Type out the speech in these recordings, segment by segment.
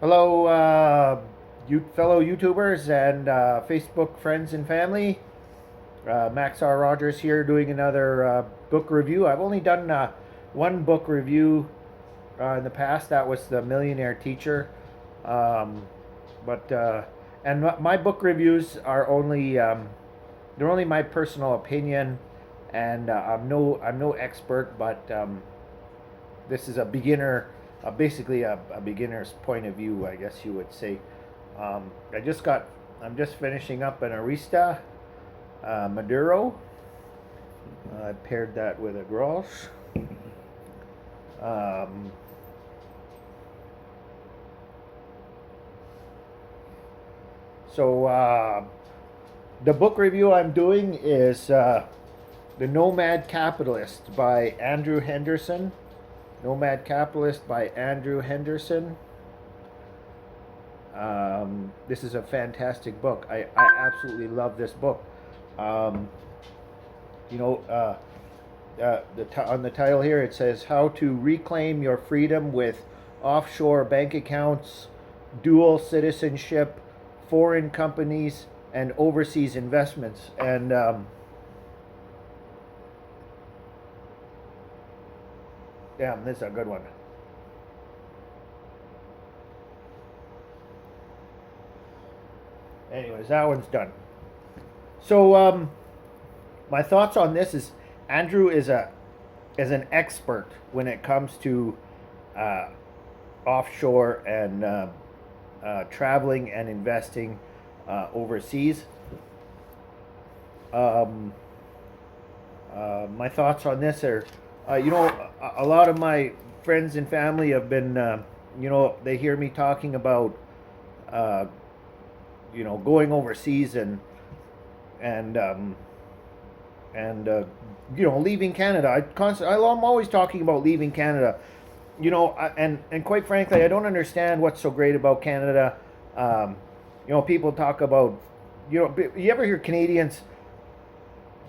Hello, fellow YouTubers and Facebook friends and family. Max R. Rogers here doing another book review. I've only done one book review in the past. That was The Millionaire Teacher. Um, but and my book reviews are only they're only my personal opinion, and I'm no expert, but this is a beginner, basically a beginner's point of view, I guess you would say. Um, I just got, I'm just finishing up an Arista Maduro. I paired that with a Gros. Um, so the book review I'm doing is The Nomad Capitalist by Andrew Henderson. Nomad Capitalist by Andrew Henderson. This is a fantastic book. I absolutely love this book. Um, you know, on the title here it says How to Reclaim Your Freedom with Offshore Bank Accounts, Dual Citizenship, Foreign Companies, and Overseas Investments. And damn, this is a good one. Anyways, that one's done. So my thoughts on this is Andrew is an expert when it comes to uh, offshore and traveling and investing overseas. Um, my thoughts on this are, a lot of my friends and family have been, they hear me talking about, uh, going overseas and and leaving Canada. I'm always talking about leaving Canada. And quite frankly, I don't understand what's so great about Canada. People talk about, you ever hear Canadians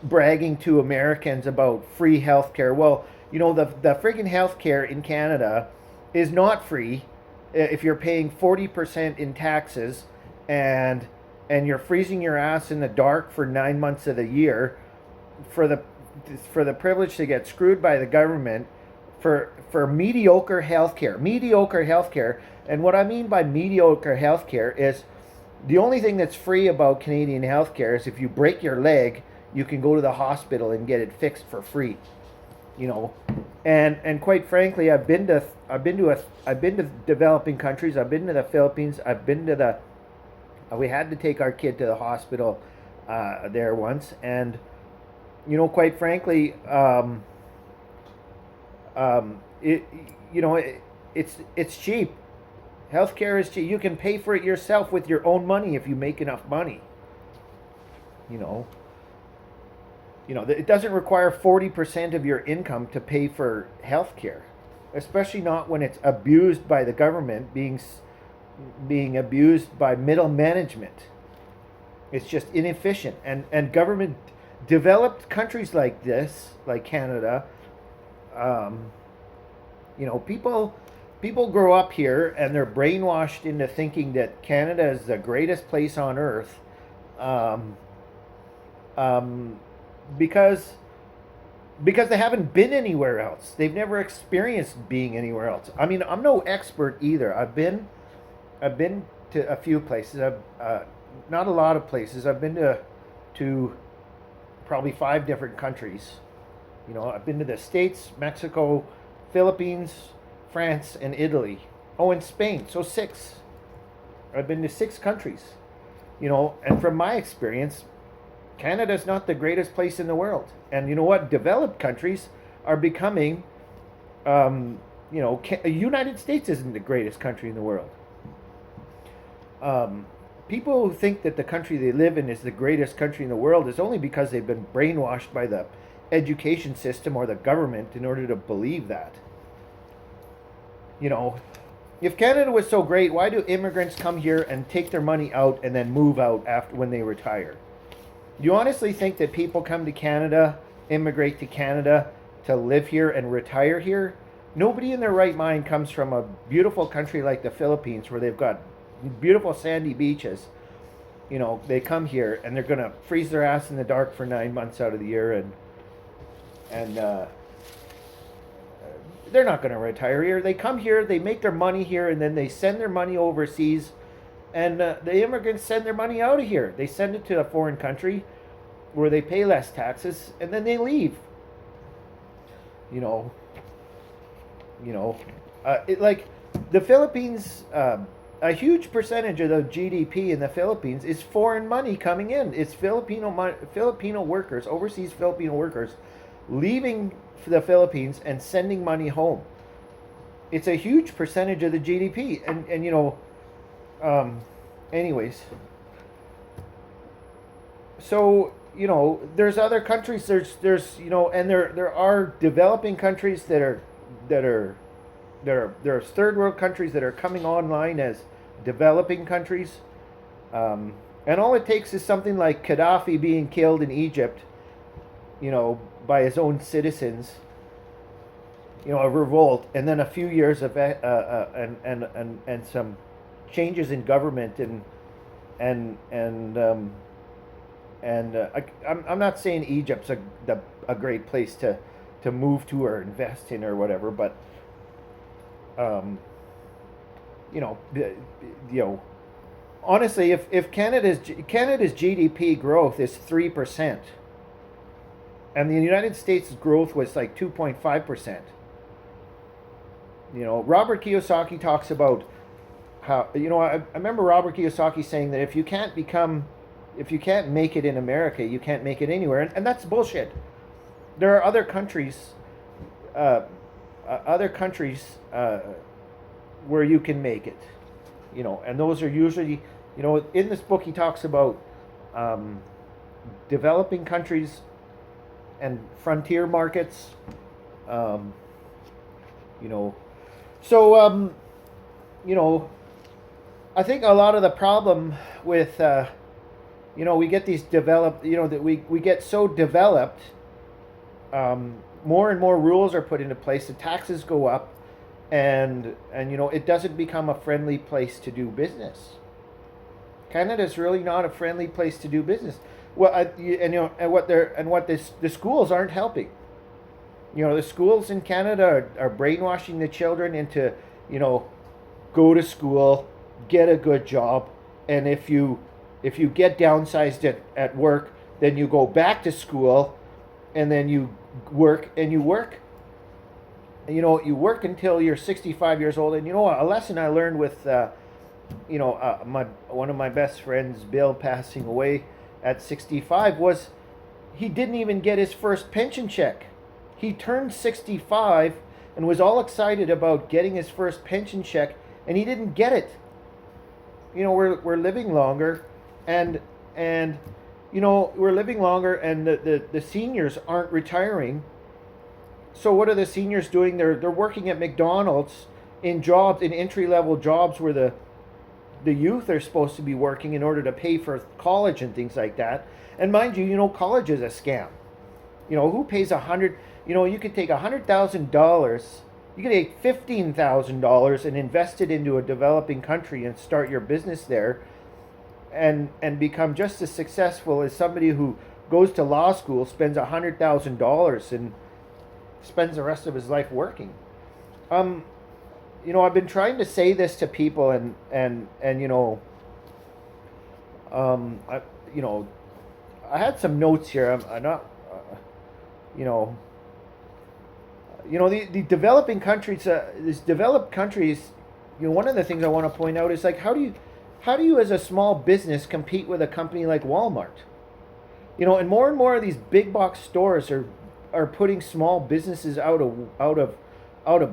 bragging to Americans about free healthcare? Well, the friggin' healthcare in Canada is not free if you're paying 40% in taxes and you're freezing your ass in the dark for 9 months of the year for the privilege to get screwed by the government for mediocre healthcare. And what I mean by mediocre healthcare is the only thing that's free about Canadian healthcare is if you break your leg, you can go to the hospital and get it fixed for free. you know and quite frankly, I've been to developing countries. I've been to the Philippines. I've been to the we had to take our kid to the hospital there once. And quite frankly, it you know it, it's cheap. Healthcare is cheap. You can pay for it yourself with your own money if you make enough money. you know it doesn't require 40% of your income to pay for healthcare, especially not when it's abused by the government, being abused by middle management. It's just inefficient. And government developed countries like this, like Canada, um, people grow up here and they're brainwashed into thinking that Canada is the greatest place on earth, um, um, because because they haven't been anywhere else. They've never experienced being anywhere else. I mean, I'm no expert either. I've been to a few places. I've not a lot of places. I've been to probably 5 different countries. I've been to the States, Mexico, Philippines, France, and Italy. Oh, and Spain. So 6. I've been to 6 countries. And from my experience, Canada's not the greatest place in the world. And you know what? Developed countries are becoming, the United States isn't the greatest country in the world. Um, People who think that the country they live in is the greatest country in the world is only because they've been brainwashed by the education system or the government in order to believe that. You know, if Canada was so great, why do immigrants come here and take their money out and then move out after when they retire? Do you honestly think that people come to Canada, immigrate to Canada to live here and retire here? Nobody in their right mind comes from a beautiful country like the Philippines where they've got beautiful sandy beaches. They come here and they're gonna freeze their ass in the dark for 9 months out of the year, and they're not gonna retire here. They come here, they make their money here, and then they send their money overseas, and the immigrants send their money out of here. They send it to a foreign country where they pay less taxes, and then they leave. You know, like the Philippines. A huge percentage of the GDP in the Philippines is foreign money coming in. It's Filipino workers, overseas Filipino workers, leaving the Philippines and sending money home. It's a huge percentage of the GDP, anyways. So there's other countries. And there are developing countries that are there's third world countries that are coming online as developing countries, and all it takes is something like Gaddafi being killed in Egypt, by his own citizens, a revolt, and then a few years of and some changes in government, I'm not saying Egypt's a great place to move to or invest in or whatever, but honestly, if Canada's GDP growth is 3%, and the United States' growth was like 2.5%, Robert Kiyosaki talks about how I remember Robert Kiyosaki saying that if you can't make it in America, you can't make it anywhere, and that's bullshit. There are other countries. Where you can make it, and those are usually, in this book he talks about developing countries and frontier markets, so I think a lot of the problem with we get these developed, that we get so developed, more and more rules are put into place, the taxes go up, and it doesn't become a friendly place to do business. Canada's really not a friendly place to do business. Well, the schools aren't helping. The schools in Canada are brainwashing the children into, go to school, get a good job, and if you get downsized at work, then you go back to school, and then you work. You work until you're 65 years old. And a lesson I learned with one of my best friends, Bill, passing away at 65, was he didn't even get his first pension check. He turned 65 and was all excited about getting his first pension check, and he didn't get it. We're living longer, and we're living longer, and the seniors aren't retiring. So what are the seniors doing? They're working at McDonald's in entry-level jobs where the youth are supposed to be working in order to pay for college and things like that. And mind you, college is a scam. Who pays you could take $100,000, you could take $15,000 and invest it into a developing country and start your business there, and become just as successful as somebody who goes to law school, spends $100,000 and spends the rest of his life working. I've been trying to say this to people, and I had some notes here. I'm not, the developing countries, these developed countries. One of the things I want to point out is, like, how do you as a small business compete with a company like Walmart? And more of these big box stores are putting small businesses out of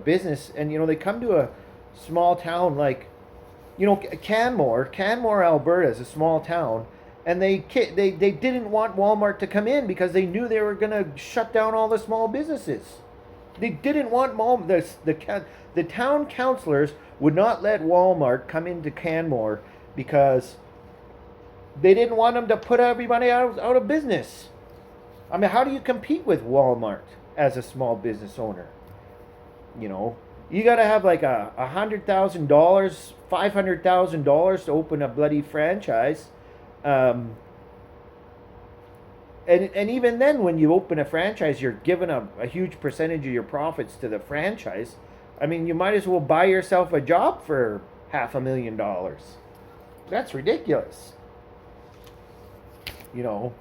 business, and they come to a small town like Canmore, Alberta is a small town, and they didn't want Walmart to come in because they knew they were going to shut down all the small businesses. They didn't want the town councilors would not let Walmart come into Canmore because they didn't want them to put everybody out of business. I mean, how do you compete with Walmart as a small business owner? You know, you got to have like $100,000, $500,000 to open a bloody franchise. Um, and even then, when you open a franchise, you're giving a huge percentage of your profits to the franchise. I mean, you might as well buy yourself a job for $500,000. That's ridiculous. You know,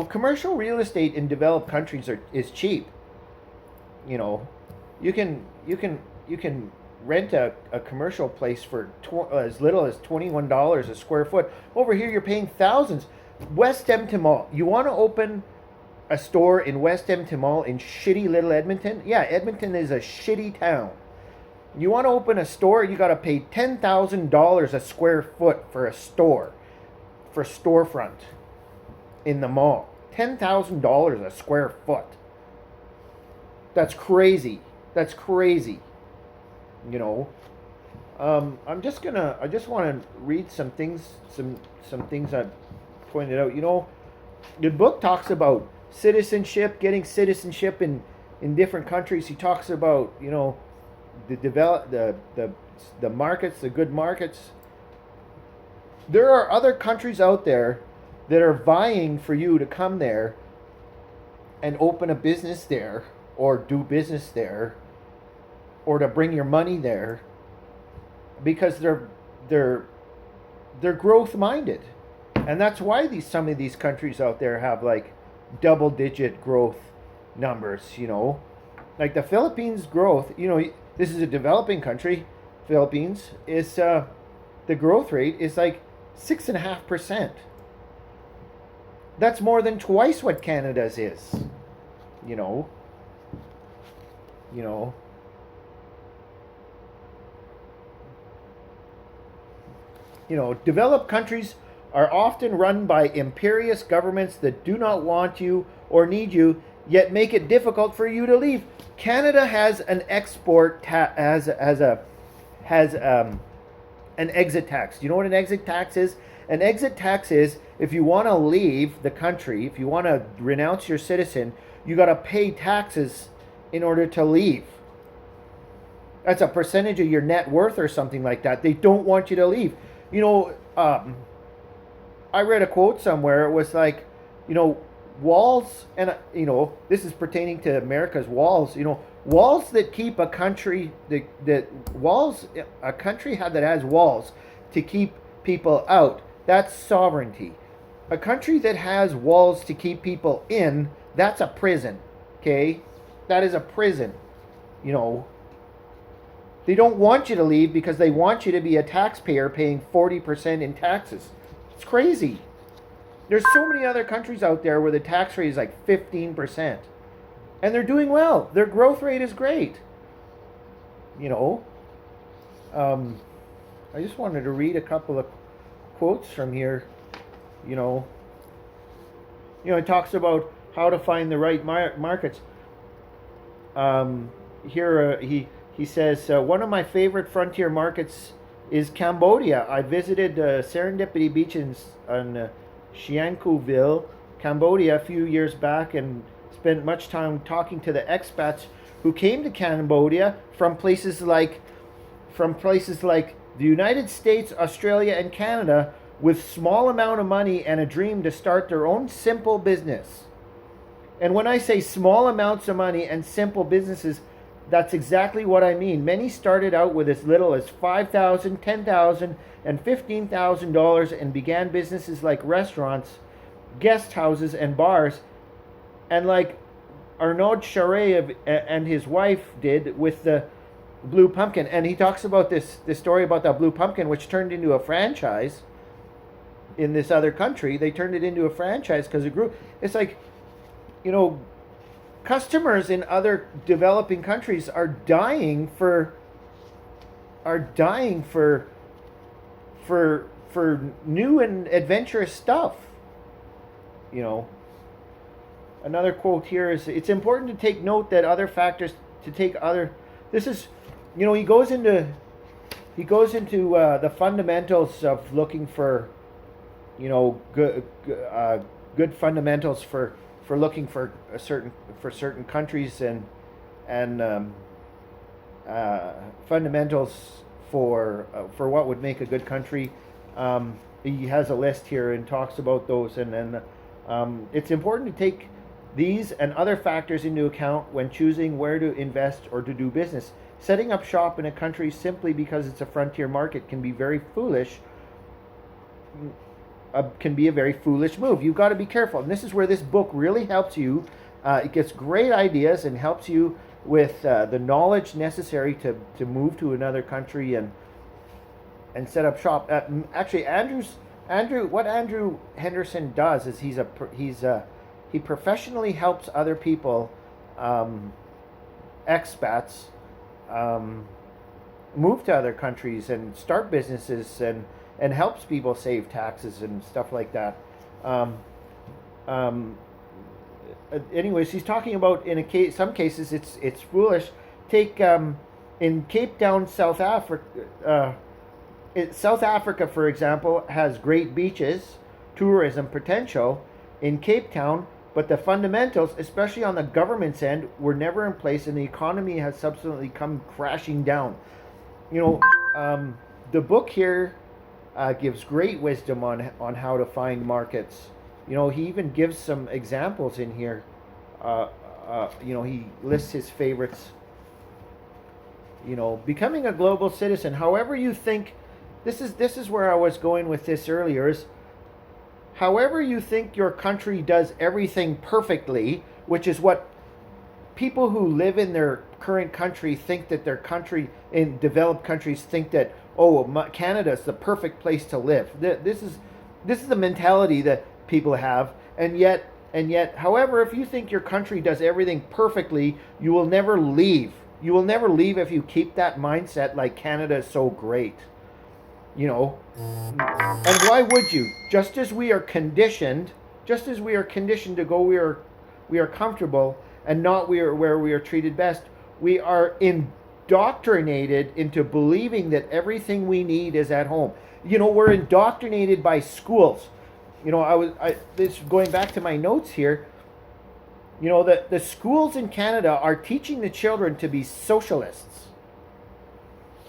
commercial real estate in developed countries is cheap. You know, you can rent a commercial place for as little as $21 a square foot. Over here, you're paying thousands. West Edmonton Mall. You want to open a store in West Edmonton Mall in shitty little Edmonton? Yeah, Edmonton is a shitty town. You want to open a store, you got to pay $10,000 a square foot for a store, for storefront in the mall. $10,000 a square foot. That's crazy. That's crazy. You know, I just want to read some things, some things I've pointed out. You know, the book talks about citizenship, getting citizenship in different countries. He talks about, you know, the markets, the good markets. There are other countries out there that are vying for you to come there and open a business there, or do business there, or to bring your money there, because they're growth minded. And that's why some of these countries out there have like double digit growth numbers, you know. Like the Philippines growth, you know, this is a developing country. Philippines is the growth rate is like 6.5%. That's more than twice what Canada's is. You know. Developed countries are often run by imperious governments that do not want you or need you, yet make it difficult for you to leave. Canada has an an exit tax. Do you know what an exit tax is? An exit tax is if you want to leave the country, if you want to renounce your citizen, you got to pay taxes in order to leave. That's a percentage of your net worth or something like that. They don't want you to leave. You know, I read a quote somewhere. It was like, you know, walls, and this is pertaining to America's walls. You know, walls that keep a country that has walls to keep people out. That's sovereignty. A country that has walls to keep people in, that's a prison. Okay, that is a prison. You know, they don't want you to leave because they want you to be a taxpayer paying 40% in taxes. It's crazy. There's so many other countries out there where the tax rate is like 15%. And they're doing well. Their growth rate is great. You know, I just wanted to read a couple of quotes from here. You know, it talks about how to find the right markets. Here he says, one of my favorite frontier markets is Cambodia. I visited Serendipity Beach in Sihanoukville, Cambodia a few years back, and spent much time talking to the expats who came to Cambodia from places like the United States, Australia, and Canada, with small amount of money and a dream to start their own simple business. And when I say small amounts of money and simple businesses, that's exactly what I mean. Many started out with as little as $5,000, $10,000, and $15,000 and began businesses like restaurants, guest houses, and bars. And like Arnaud Charret and his wife did with the Blue Pumpkin. And he talks about this story about that Blue Pumpkin, which turned into a franchise in this other country. They turned it into a franchise because it grew. It's like, you know, customers in other developing countries are dying for new and adventurous stuff. You know, another quote here is, it's important to take note that other factors to take other. This is, you know, he goes into the fundamentals of looking for, you know, good fundamentals for looking for certain countries, and and fundamentals for what would make a good country. He has a list here and talks about those, and then it's important to take these and other factors into account when choosing where to invest or to do business. Setting up shop in a country simply because it's a frontier market can be very foolish. Can be a very foolish move. You've got to be careful, and this is where this book really helps you. It gets great ideas and helps you with the knowledge necessary to move to another country and set up shop. Actually, what Andrew Henderson does is he professionally helps other people, expats, move to other countries and start businesses and helps people save taxes and stuff like that. Anyways, he's talking about some cases it's foolish. Take in Cape Town, South Africa. South Africa, for example, has great beaches, tourism potential in Cape Town, but the fundamentals, especially on the government's end, were never in place, and the economy has subsequently come crashing down. The book here gives great wisdom on how to find markets. He even gives some examples in here. He lists his favorites. Becoming a global citizen. However you think, this is where I was going with this earlier. Is however you think your country does everything perfectly, which is what people who live in their current country think that their country, in developed countries, think that Canada is the perfect place to live. This is the mentality that people have, and yet, however, if you think your country does everything perfectly, you will never leave. You will never leave if you keep that mindset like Canada is so great. And why would you? Just as we are conditioned to go we are comfortable and not where we are treated best, we are indoctrinated into believing that everything we need is at home. We're indoctrinated by schools. This going back to my notes here. The schools in Canada are teaching the children to be socialists.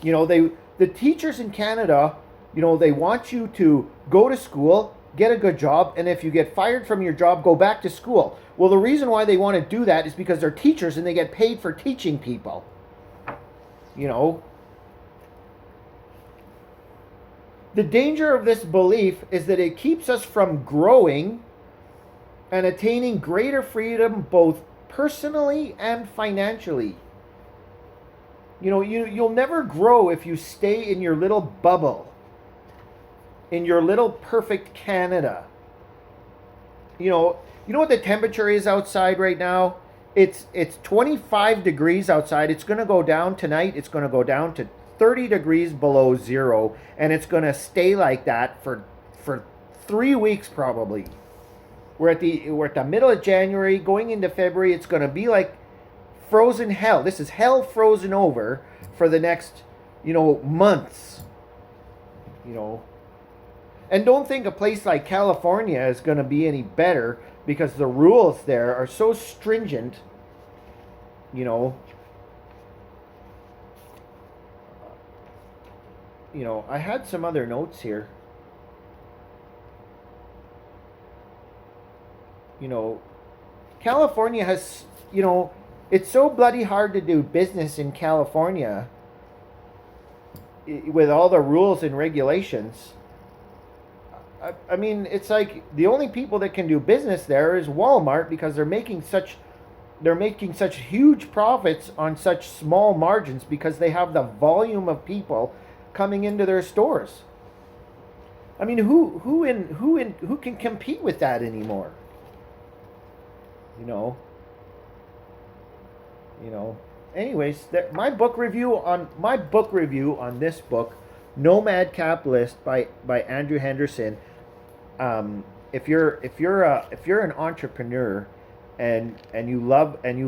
The teachers in Canada, they want you to go to school, get a good job, and if you get fired from your job, go back to school. Well, the reason why they want to do that is because they're teachers and they get paid for teaching people. The danger of this belief is that it keeps us from growing and attaining greater freedom both personally and financially. You'll never grow if you stay in your little bubble, in your little perfect Canada. You know what the temperature is outside right now? It's 25 degrees outside. It's going to go down tonight. It's going to go down to 30 degrees below zero, and it's going to stay like that for 3 weeks probably. We're at the middle of January, going into February. It's going to be like frozen hell. This is hell frozen over for the next, months. And don't think a place like California is going to be any better because the rules there are so stringent. I had some other notes here. California has, it's so bloody hard to do business in California with all the rules and regulations. I mean, it's like the only people that can do business there is Walmart because they're making such huge profits on such small margins because they have the volume of people coming into their stores. I mean, who can compete with that anymore? Anyways, my book review on this book, Nomad Capitalist by Andrew Henderson. If you're an entrepreneur and you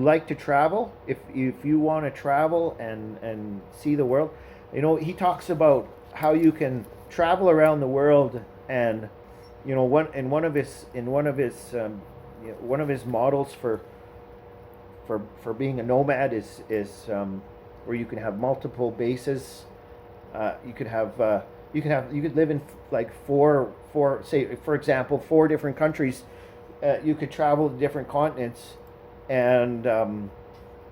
like to travel, if you want to travel and see the world, he talks about how you can travel around the world, and one of his models for for being a nomad is where you can have multiple bases. You could live in like four say for example 4 different countries. You could travel to different continents, and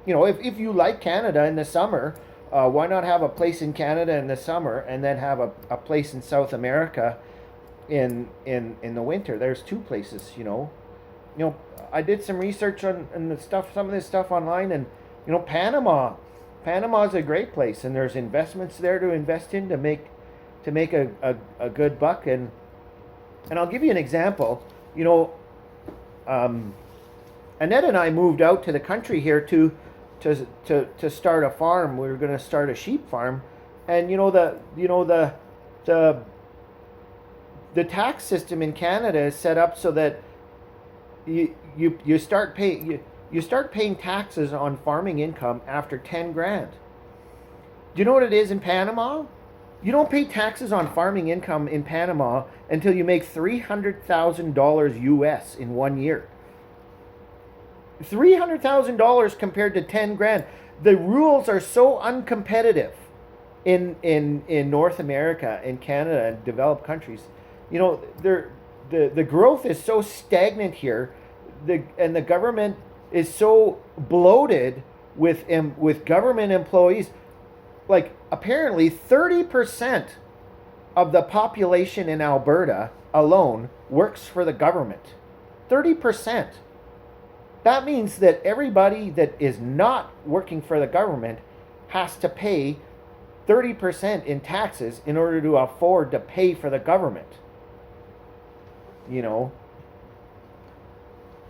if you like Canada in the summer, why not have a place in Canada in the summer and then have a place in South America in the winter? There's 2 places. I did some research on some of this stuff online, and Panama's a great place, and there's investments there to invest in to make a good buck. And I'll give you an example. Annette and I moved out to the country here to start a farm. We were going to start a sheep farm, and the tax system in Canada is set up so that you start paying taxes on farming income after 10 grand. Do you know what it is in Panama? You don't pay taxes on farming income in Panama until you make $300,000 US in 1 year. $300,000 compared to 10 grand. The rules are so uncompetitive in North America, in Canada, and developed countries. The growth is so stagnant here, and the government is so bloated with government employees. Like, apparently 30% of the population in Alberta alone works for the government. 30%. That means that everybody that is not working for the government has to pay 30% in taxes in order to afford to pay for the government.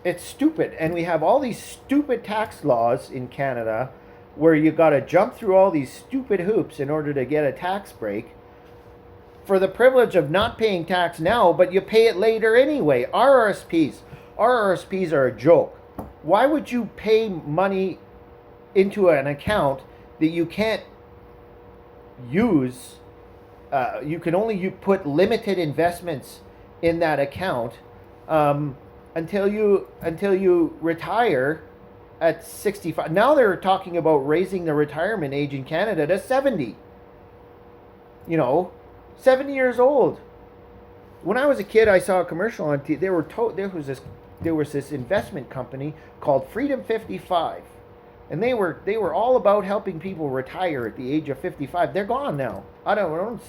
It's stupid. And we have all these stupid tax laws in Canada where you got to jump through all these stupid hoops in order to get a tax break for the privilege of not paying tax now, but you pay it later anyway. RRSPs are a joke. Why would you pay money into an account that you can't use? You can only put limited investments in that account until you retire at 65. Now they're talking about raising the retirement age in Canada to 70. 70 years old. When I was a kid, I saw a commercial on TV. There was this investment company called Freedom 55, and they were all about helping people retire at the age of 55. They're gone now. I don't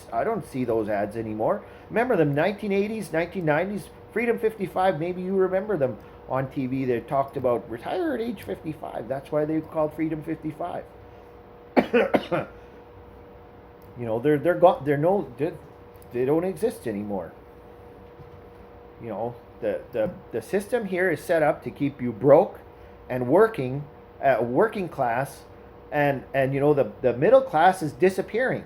see those ads anymore. Remember them 1980s, 1990s? Freedom 55. Maybe you remember them on TV. They talked about retire at age 55. That's why they called Freedom 55. They're gone. They don't exist anymore. The system here is set up to keep you broke and working class, and the middle class is disappearing.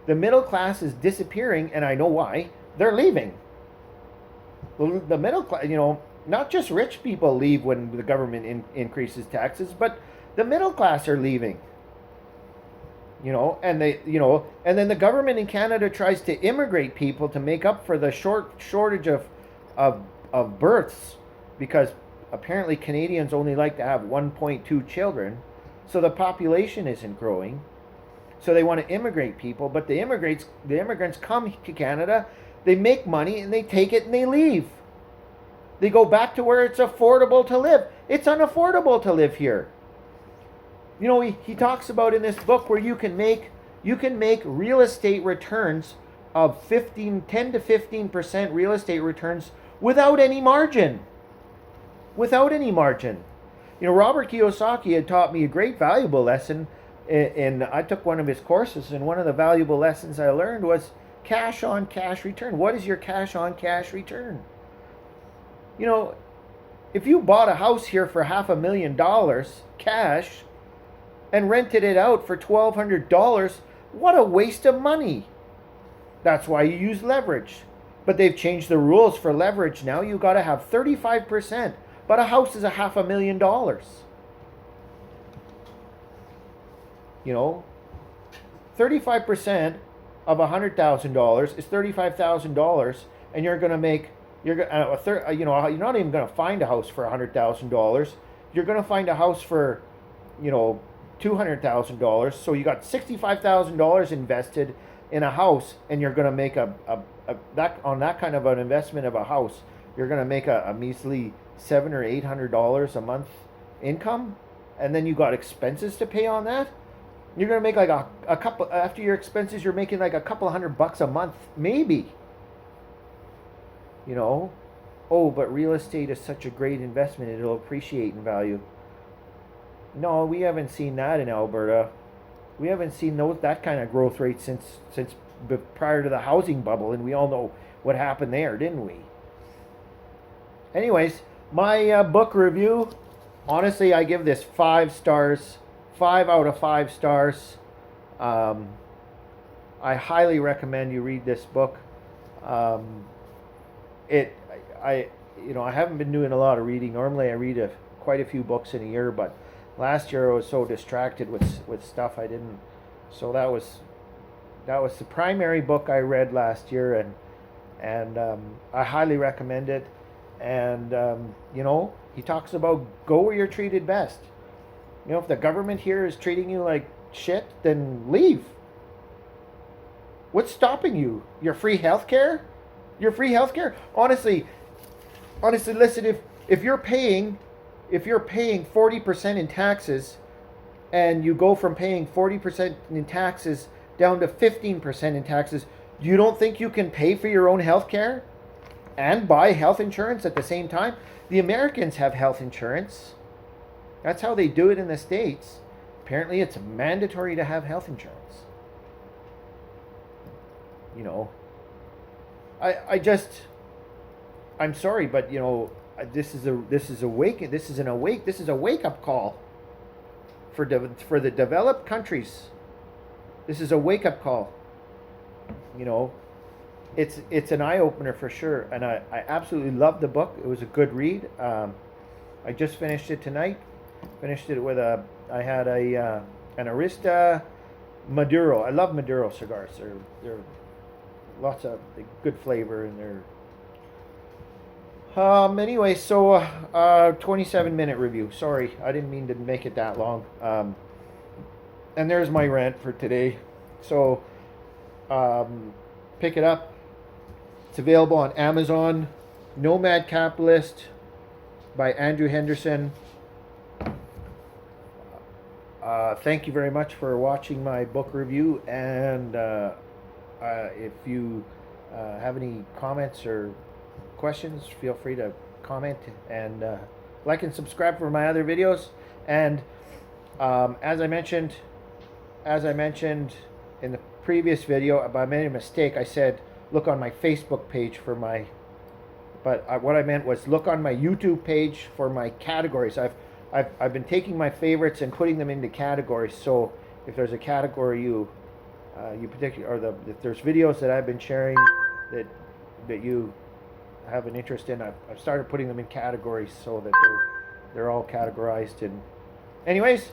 The middle class is disappearing, and I know why. They're leaving. The middle class, not just rich people leave when the government increases taxes, but the middle class are leaving. And then the government in Canada tries to immigrate people to make up for the shortage of births, because apparently Canadians only like to have 1.2 children, so the population isn't growing. So they want to immigrate people, but the immigrants come to Canada, they make money, and they take it and they leave. They go back to where it's affordable to live. It's unaffordable to live here. He talks about in this book where you can make real estate returns of 10 to 15% real estate returns without any margin. Without any margin. Robert Kiyosaki had taught me a great valuable lesson, and I took one of his courses, and one of the valuable lessons I learned was cash on cash return. What is your cash on cash return? If you bought a house here for $500,000 cash and rented it out for $1,200, what a waste of money. That's why you use leverage. But they've changed the rules for leverage now. You got to have 35%, but a house is $500,000. 35% of $100,000 is $35,000, and you're not even going to find a house for $100,000. you're going to find a house for, $200,000. So you got $65,000 invested in a house, and you're going to make that kind of an investment of a house, you're going to make a measly $700 or $800 a month income, and then you got expenses to pay on that. You're going to make like a couple, after your expenses, you're making like a couple of $100 a month, maybe. Oh, but real estate is such a great investment, it'll appreciate in value. No, we haven't seen that in Alberta. We haven't seen that kind of growth rate since prior to the housing bubble, and we all know what happened there, didn't we? Anyways, my book review, honestly, I give this 5 stars, 5 out of 5 stars. I highly recommend you read this book. I haven't been doing a lot of reading. Normally, I read quite a few books in a year, but last year I was so distracted with stuff I didn't. So that was the primary book I read last year, and I highly recommend it. And he talks about go where you're treated best. If the government here is treating you like shit, then leave. What's stopping you? Your free healthcare? Your free healthcare? Honestly, listen. If you're paying 40% in taxes, and you go from paying 40% in taxes down to 15% in taxes, you don't think you can pay for your own healthcare and buy health insurance at the same time? The Americans have health insurance. That's how they do it in the States. Apparently, it's mandatory to have health insurance. I'm sorry, but this is a wake up call for the developed countries. This is a wake up call. It's an eye opener for sure, and I absolutely loved the book. It was a good read. I just finished it tonight. Finished it with I had an Arista Maduro. I love Maduro cigars. They're lots of good flavor, and they're anyway, so 27-minute review. Sorry, I didn't mean to make it that long. And there's my rant for today. So pick it up. It's available on Amazon. Nomad Capitalist by Andrew Henderson. Thank you very much for watching my book review, and if you have any comments or questions, feel free to comment, and like and subscribe for my other videos. And as I mentioned in the previous video, I made a mistake. I said look on my Facebook page for my, but what I meant was look on my YouTube page for my categories. I've been taking my favorites and putting them into categories. So if there's a category you particularly, or if there's videos that I've been sharing that you have an interest in, I've started putting them in categories so that they're all categorized. And anyways,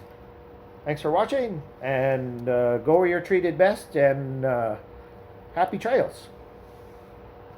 thanks for watching, and go where you're treated best, and happy trails.